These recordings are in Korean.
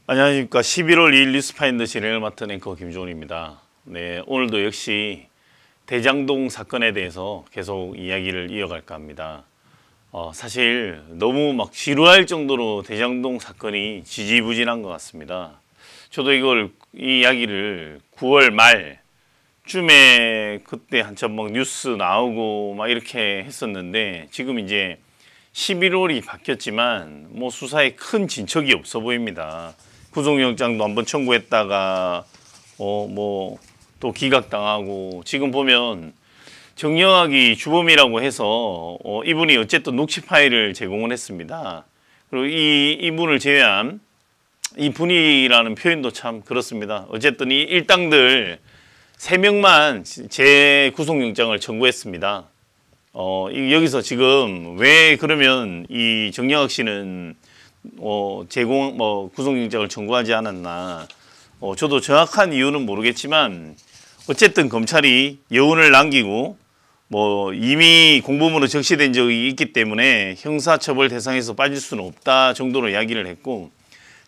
안녕하십니까. 11월 2일 뉴스파인더 진행을 맡은 앵커 김종훈입니다. 네, 오늘도 역시 대장동 사건에 대해서 계속 이야기를 이어갈까 합니다. 사실 너무 막 지루할 정도로 대장동 사건이 지지부진한 것 같습니다. 저도 이 이야기를 9월 말쯤에 그때 한참 막 뉴스 나오고 막 이렇게 했었는데, 지금 이제 11월이 바뀌었지만 뭐 수사에 큰 진척이 없어 보입니다. 구속영장도 한번 청구했다가 뭐 또 기각당하고, 지금 보면 정영학이 주범이라고 해서 이분이 어쨌든 녹취 파일을 제공을 했습니다. 그리고 이분을 제외한 이 분이라는 표현도 참 그렇습니다. 어쨌든 이 일당들 3명만 재구속영장을 청구했습니다. 여기서 지금 왜 그러면 이 정영학 씨는 구속영장을 청구하지 않았나? 저도 정확한 이유는 모르겠지만 어쨌든 검찰이 여운을 남기고 이미 공범으로 적시된 적이 있기 때문에 형사처벌 대상에서 빠질 수는 없다 정도로 이야기를 했고,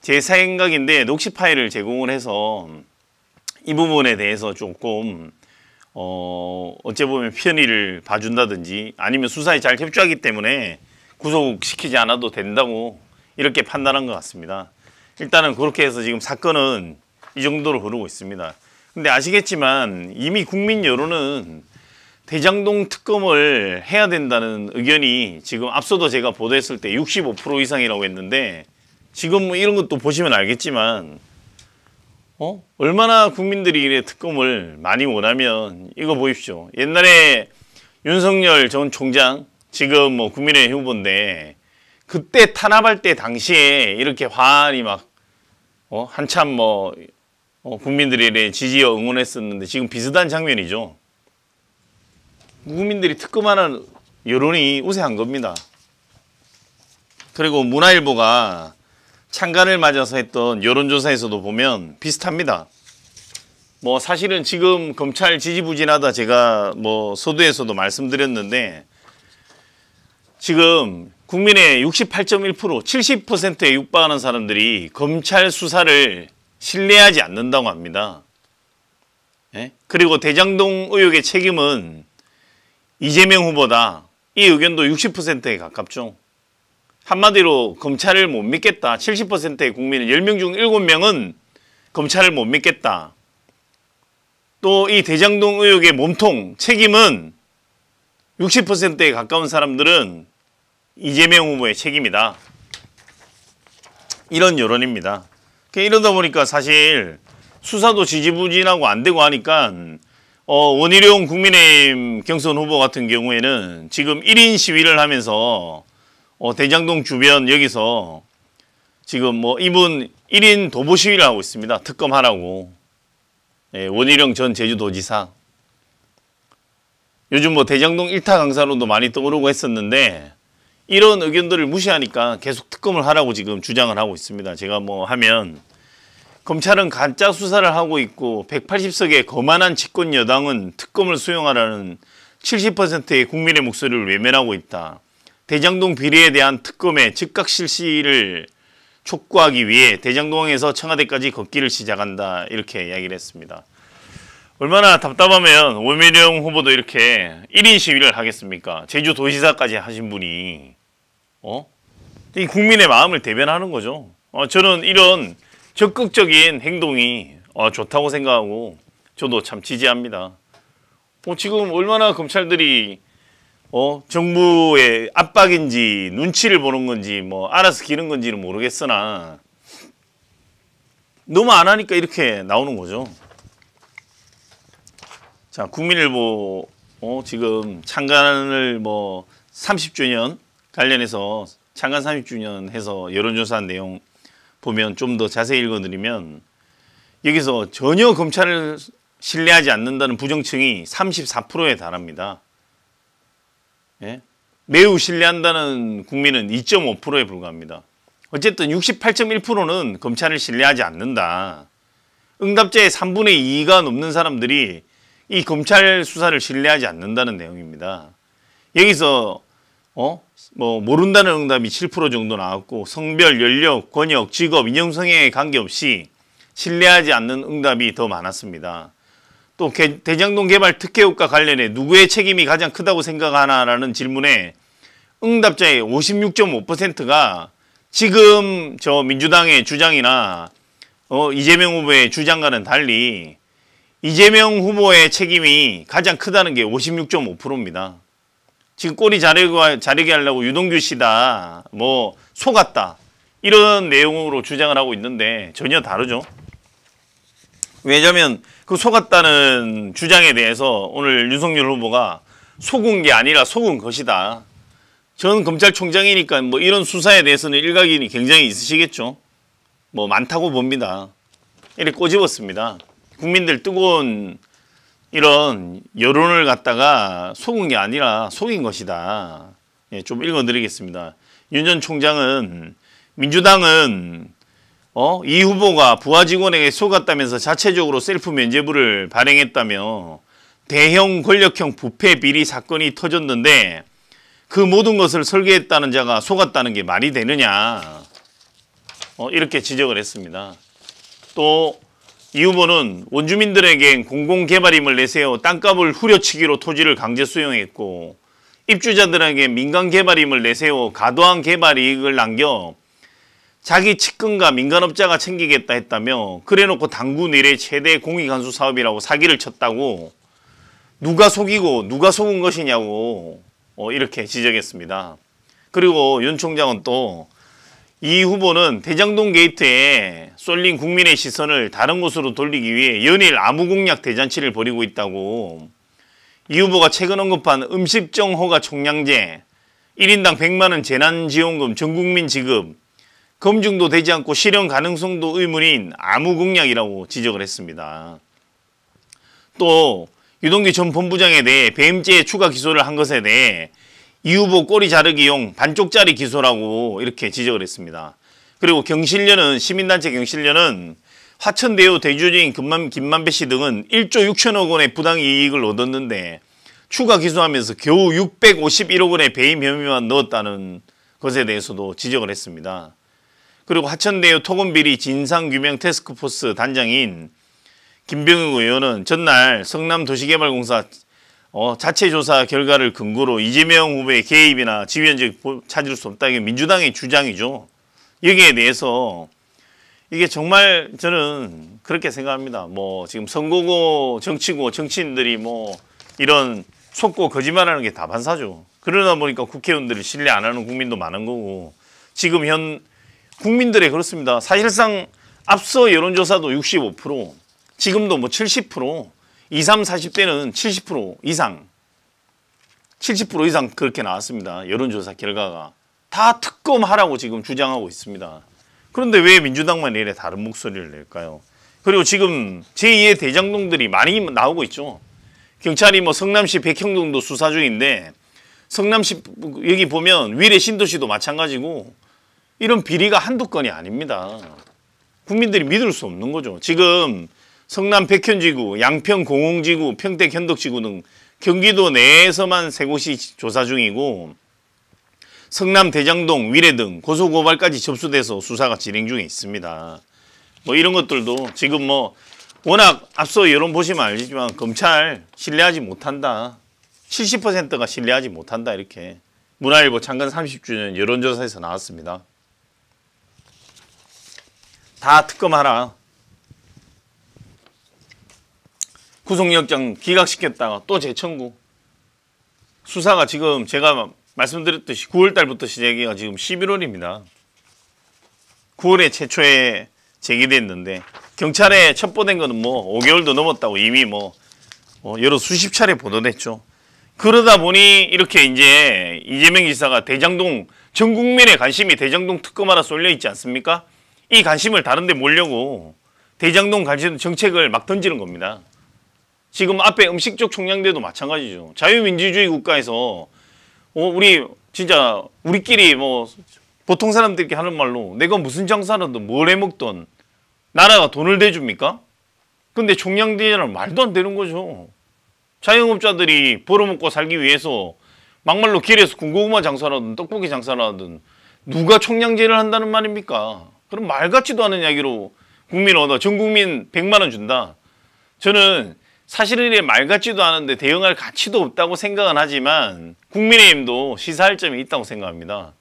제 생각인데 녹취 파일을 제공을 해서 이 부분에 대해서 조금 어찌 보면 편의를 봐준다든지 아니면 수사에 잘 협조하기 때문에 구속시키지 않아도 된다고 이렇게 판단한 것 같습니다. 일단은 그렇게 해서 지금 사건은 이 정도로 흐르고 있습니다. 근데 아시겠지만 이미 국민 여론은 대장동 특검을 해야 된다는 의견이 지금 앞서도 제가 보도했을 때 65% 이상이라고 했는데, 지금 뭐 이런 것도 보시면 알겠지만 얼마나 국민들이 이래 특검을 많이 원하면, 이거 보십시오. 옛날에 윤석열 전 총장, 지금 뭐 국민의힘 후보인데, 그때 탄압할 때 당시에 이렇게 화환이 막 한참 국민들이 지지어 응원했었는데, 지금 비슷한 장면이죠. 국민들이 특검하는 여론이 우세한 겁니다. 그리고 문화일보가 창간을 맞아서 했던 여론조사에서도 보면 비슷합니다. 사실은 지금 검찰 지지부진하다 제가 서두에서도 말씀드렸는데, 지금 국민의 68.1%, 70%에 육박하는 사람들이 검찰 수사를 신뢰하지 않는다고 합니다. 예? 그리고 대장동 의혹의 책임은 이재명 후보다. 이 의견도 60%에 가깝죠. 한마디로 검찰을 못 믿겠다. 70%의 국민은 10명 중 7명은 검찰을 못 믿겠다. 또 이 대장동 의혹의 몸통 책임은 60%에 가까운 사람들은 이재명 후보의 책임이다. 이런 여론입니다. 이러다 보니까 사실 수사도 지지부진하고 안 되고 하니까 원희룡 국민의힘 경선 후보 같은 경우에는 지금 1인 시위를 하면서 대장동 주변 여기서 지금 이분 1인 도보 시위를 하고 있습니다. 특검하라고. 원희룡 전 제주도지사. 요즘 대장동 일타 강사로도 많이 떠오르고 했었는데, 이런 의견들을 무시하니까 계속 특검을 하라고 지금 주장을 하고 있습니다. 제가 하면 검찰은 가짜 수사를 하고 있고 180석의 거만한 집권 여당은 특검을 수용하라는 70%의 국민의 목소리를 외면하고 있다. 대장동 비리에 대한 특검의 즉각 실시를 촉구하기 위해 대장동에서 청와대까지 걷기를 시작한다. 이렇게 이야기를 했습니다. 얼마나 답답하면 원희룡 후보도 이렇게 1인 시위를 하겠습니까? 제주도지사까지 하신 분이 이 국민의 마음을 대변하는 거죠. 저는 이런 적극적인 행동이 좋다고 생각하고 저도 참 지지합니다. 지금 얼마나 검찰들이 정부의 압박인지 눈치를 보는 건지 알아서 기는 건지는 모르겠으나 너무 안 하니까 이렇게 나오는 거죠. 자, 국민일보 지금 창간을 30주년 관련해서 창간 30주년 해서 여론조사한 내용 보면 좀 더 자세히 읽어드리면, 여기서 전혀 검찰을 신뢰하지 않는다는 부정층이 34%에 달합니다. 예? 매우 신뢰한다는 국민은 2.5%에 불과합니다. 어쨌든 68.1%는 검찰을 신뢰하지 않는다. 응답자의 3분의 2가 넘는 사람들이 이 검찰 수사를 신뢰하지 않는다는 내용입니다. 여기서 뭐 모른다는 응답이 7% 정도 나왔고 성별, 연령, 권역, 직업, 인형성에 관계없이 신뢰하지 않는 응답이 더 많았습니다. 또 대장동 개발 특혜효과 관련해 누구의 책임이 가장 크다고 생각하나라는 질문에 응답자의 56.5%가 지금 저 민주당의 주장이나 이재명 후보의 주장과는 달리 이재명 후보의 책임이 가장 크다는 게 56.5%입니다. 지금 꼬리 자르게 하려고 유동규 씨다, 뭐 속았다 이런 내용으로 주장을 하고 있는데 전혀 다르죠. 왜냐하면 그 속았다는 주장에 대해서 오늘 윤석열 후보가 속은 게 아니라 속은 것이다. 전 검찰총장이니까 뭐 이런 수사에 대해서는 일각이 굉장히 있으시겠죠. 뭐 많다고 봅니다. 이렇게 꼬집었습니다. 국민들 뜨거운 이런 여론을 갖다가 속은 게 아니라 속인 것이다. 예, 좀 읽어드리겠습니다. 윤 전 총장은 민주당은 이 후보가 부하 직원에게 속았다면서 자체적으로 셀프 면죄부를 발행했다며 대형 권력형 부패 비리 사건이 터졌는데 그 모든 것을 설계했다는 자가 속았다는 게 말이 되느냐, 이렇게 지적을 했습니다. 또 이 후보는 원주민들에겐 공공개발임을 내세워 땅값을 후려치기로 토지를 강제 수용했고 입주자들에게 민간개발임을 내세워 과도한 개발 이익을 남겨 자기 측근과 민간업자가 챙기겠다 했다며 그래놓고 당구 내래 최대 공익간수 사업이라고 사기를 쳤다고 누가 속이고 누가 속은 것이냐고 이렇게 지적했습니다. 그리고 윤 총장은 또 이 후보는 대장동 게이트에 쏠린 국민의 시선을 다른 곳으로 돌리기 위해 연일 아무공약 대잔치를 벌이고 있다고, 이 후보가 최근 언급한 음식점 허가 총량제, 1인당 100만 원 재난지원금 전국민 지급, 검증도 되지 않고 실현 가능성도 의문인 아무공약이라고 지적을 했습니다. 또 유동규 전 본부장에 대해 배임죄 추가 기소를 한 것에 대해 이 후보 꼬리 자르기용 반쪽짜리 기소라고 이렇게 지적을 했습니다. 그리고 경실련은, 시민단체 경실련은 화천대유 대주주인 김만배 씨 등은 1조 6천억 원의 부당이익을 얻었는데 추가 기소하면서 겨우 651억 원의 배임 혐의만 넣었다는 것에 대해서도 지적을 했습니다. 그리고 화천대유 토건비리 진상규명 태스크포스 단장인 김병욱 의원은 전날 성남도시개발공사 자체조사 결과를 근거로 이재명 후보의 개입이나 지휘원직 찾을 수 없다. 이게 민주당의 주장이죠. 여기에 대해서 이게 정말 저는 그렇게 생각합니다. 뭐 지금 선거고 정치고 정치인들이 뭐 이런 속고 거짓말하는 게 다반사죠. 그러다 보니까 국회의원들을 신뢰 안 하는 국민도 많은 거고, 지금 현 국민들의 그렇습니다. 사실상 앞서 여론조사도 65%, 지금도 뭐 70%, 20, 40대는 70% 이상, 70% 이상 그렇게 나왔습니다. 여론조사 결과가. 다 특검하라고 지금 주장하고 있습니다. 그런데 왜 민주당만 이래 다른 목소리를 낼까요? 그리고 지금 제2의 대장동들이 많이 나오고 있죠. 경찰이 뭐 성남시 백형동도 수사 중인데, 성남시 여기 보면 위례 신도시도 마찬가지고 이런 비리가 한두 건이 아닙니다. 국민들이 믿을 수 없는 거죠. 지금 성남 백현지구, 양평 공홍지구, 평택 현덕지구 등 경기도 내에서만 3곳이 조사 중이고 성남 대장동, 위례 등 고소고발까지 접수돼서 수사가 진행 중에 있습니다. 뭐 이런 것들도 지금 뭐 워낙 앞서 여론 보시면 알지만 검찰 신뢰하지 못한다. 70%가 신뢰하지 못한다. 이렇게 문화일보 창간 30주년 여론조사에서 나왔습니다. 다 특검하라. 구속영장 기각시켰다가 또 재청구. 수사가 지금 제가 말씀드렸듯이 9월달부터 시작해가 지금 11월입니다. 9월에 최초에 제기됐는데 경찰에 첩보된 거는 뭐 5개월도 넘었다고 이미 뭐 여러 수십 차례 보도됐죠. 그러다 보니 이렇게 이제 이재명 지사가 대장동, 전 국민의 관심이 대장동 특검하라 쏠려 있지 않습니까? 이 관심을 다른 데 몰려고 대장동 관련 정책을 막 던지는 겁니다. 지금 앞에 음식적 총량제도 마찬가지죠. 자유민주주의 국가에서 우리 진짜 우리끼리 뭐 보통 사람들끼리 하는 말로 내가 무슨 장사라든 뭘 해먹든 나라가 돈을 대줍니까? 근데 총량제는 말도 안 되는 거죠. 자영업자들이 벌어먹고 살기 위해서 막말로 길에서 군고구마 장사를 하든 떡볶이 장사를 하든 누가 총량제를 한다는 말입니까? 그럼 말 같지도 않은 이야기로 국민 얻어 전 국민 100만 원 준다. 저는 사실은 이게 말 같지도 않은데 대응할 가치도 없다고 생각은 하지만 국민의힘도 시사할 점이 있다고 생각합니다.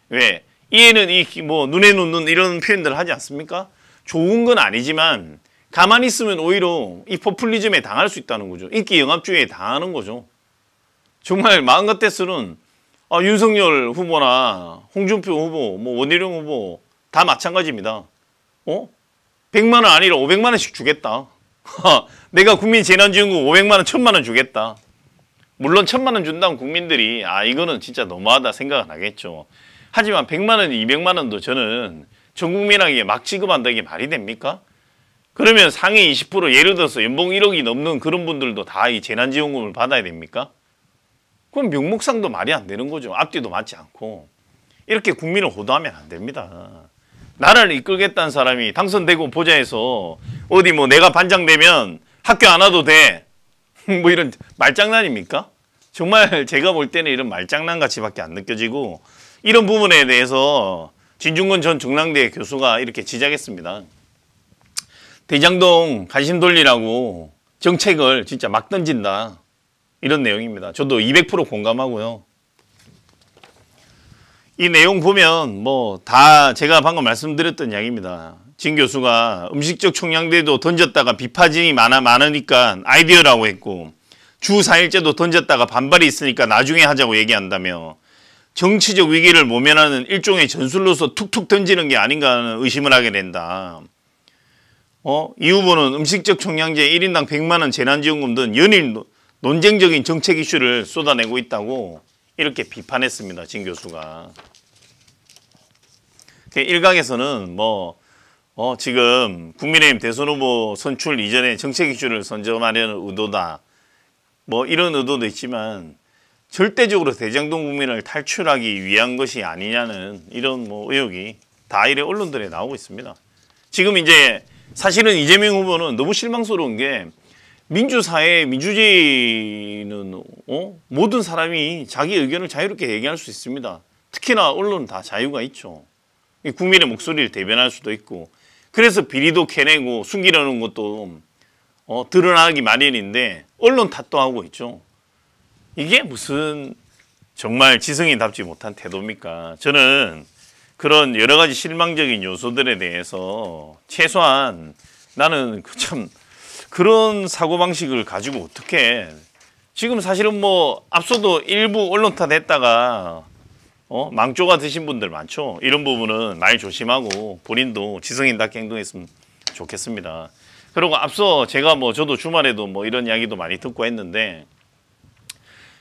왜? 이에는 뭐 눈에 놓는 이런 표현들을 하지 않습니까? 좋은 건 아니지만 가만히 있으면 오히려 이 포퓰리즘에 당할 수 있다는 거죠. 인기 영합주의에 당하는 거죠. 정말 마음 같아서는 윤석열 후보나 홍준표 후보, 뭐 원희룡 후보 다 마찬가지입니다. 100만 원 아니라 500만 원씩 주겠다. 내가 국민재난지원금 500만 원, 1000만 원 주겠다. 물론 1000만 원 준다면 국민들이 이거는 진짜 너무하다 생각은 하겠죠. 하지만 100만 원, 200만 원도 저는 전 국민에게 막 지급한다 이게 말이 됩니까? 그러면 상위 20% 예를 들어서 연봉 1억이 넘는 그런 분들도 다 이 재난지원금을 받아야 됩니까? 그럼 명목상도 말이 안 되는 거죠. 앞뒤도 맞지 않고. 이렇게 국민을 호도하면 안 됩니다. 나라를 이끌겠다는 사람이 당선되고 보좌해서 어디 뭐 내가 반장되면 학교 안 와도 돼. 뭐 이런 말장난입니까? 정말 제가 볼 때는 이런 말장난같이밖에 안 느껴지고 이런 부분에 대해서 진중권 전 중랑대 교수가 이렇게 지적했습니다. 대장동 관심 돌리라고 정책을 진짜 막 던진다. 이런 내용입니다. 저도 200% 공감하고요. 이 내용 보면 뭐 다 제가 방금 말씀드렸던 이야기입니다. 진 교수가 음식적 총량제도 던졌다가 비판이 많으니까 아이디어라고 했고 주 4일제도 던졌다가 반발이 있으니까 나중에 하자고 얘기한다며 정치적 위기를 모면하는 일종의 전술로서 툭툭 던지는 게 아닌가 하는 의심을 하게 된다. 이 후보는 음식적 총량제 1인당 100만 원 재난지원금 등 연일 논쟁적인 정책 이슈를 쏟아내고 있다고 이렇게 비판했습니다. 진 교수가. 일각에서는 지금 국민의힘 대선 후보 선출 이전에 정책 이슈를 선점하려는 의도다. 뭐 이런 의도도 있지만 절대적으로 대장동 국민을 탈출하기 위한 것이 아니냐는 이런 뭐 의혹이 다 이래 언론들에 나오고 있습니다. 지금 이제 사실은 이재명 후보는 너무 실망스러운 게 민주사회, 민주주의는 모든 사람이 자기 의견을 자유롭게 얘기할 수 있습니다. 특히나 언론은 다 자유가 있죠. 국민의 목소리를 대변할 수도 있고 그래서 비리도 캐내고 숨기려는 것도 드러나기 마련인데 언론 탓도 하고 있죠. 이게 무슨 정말 지성인답지 못한 태도입니까? 저는 그런 여러 가지 실망적인 요소들에 대해서 최소한 나는 참 그런 사고방식을 가지고 어떻게 지금 사실은 뭐 앞서도 일부 언론 탓했다가 망조가 드신 분들 많죠. 이런 부분은 많이 조심하고 본인도 지성인답게 행동했으면 좋겠습니다. 그리고 앞서 제가 저도 주말에도 이런 이야기도 많이 듣고 했는데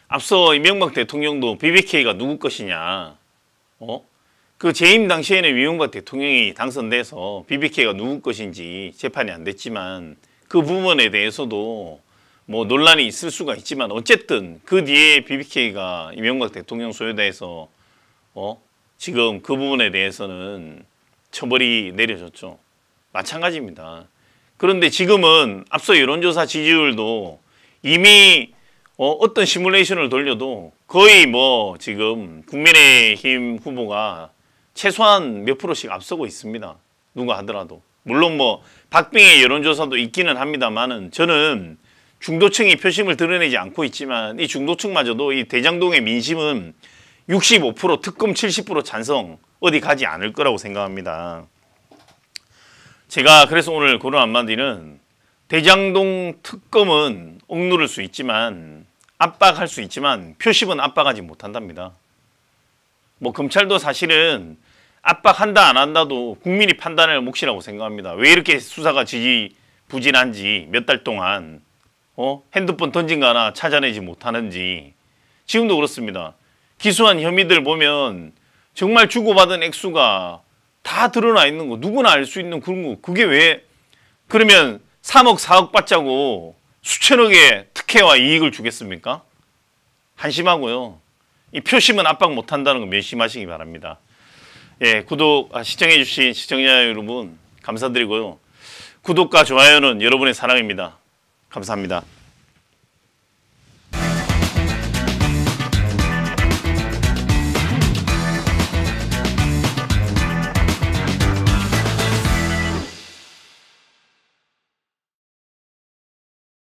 앞서 이명박 대통령도 BBK가 누구 것이냐 그 재임 당시에는 이명박 대통령이 당선돼서 BBK가 누구 것인지 재판이 안 됐지만 그 부분에 대해서도 논란이 있을 수가 있지만 어쨌든 그 뒤에 BBK가 이명박 대통령 소유다 해서 지금 그 부분에 대해서는 처벌이 내려졌죠. 마찬가지입니다. 그런데 지금은 앞서 여론조사 지지율도 이미 어떤 시뮬레이션을 돌려도 거의 지금 국민의힘 후보가 최소한 몇 프로씩 앞서고 있습니다. 누가 하더라도. 물론 박빙의 여론조사도 있기는 합니다만은 저는 중도층이 표심을 드러내지 않고 있지만 이 중도층마저도 이 대장동의 민심은 65% 특검 70% 찬성 어디 가지 않을 거라고 생각합니다. 제가 그래서 오늘 고른 한마디는 대장동 특검은 억누를 수 있지만 압박할 수 있지만 표심은 압박하지 못한답니다. 검찰도 사실은 압박한다 안 한다도 국민이 판단할 몫이라고 생각합니다. 왜 이렇게 수사가 지지부진한지 몇 달 동안 핸드폰 던진 거 하나 찾아내지 못하는지 지금도 그렇습니다. 기소한 혐의들 보면 정말 주고받은 액수가 다 드러나 있는 거 누구나 알 수 있는 그런 거 그게 왜 그러면 3억 4억 받자고 수천억의 특혜와 이익을 주겠습니까? 한심하고요. 이 표심은 압박 못한다는 거 명심하시기 바랍니다. 예, 시청해 주신 시청자 여러분 감사드리고요. 구독과 좋아요는 여러분의 사랑입니다. 감사합니다.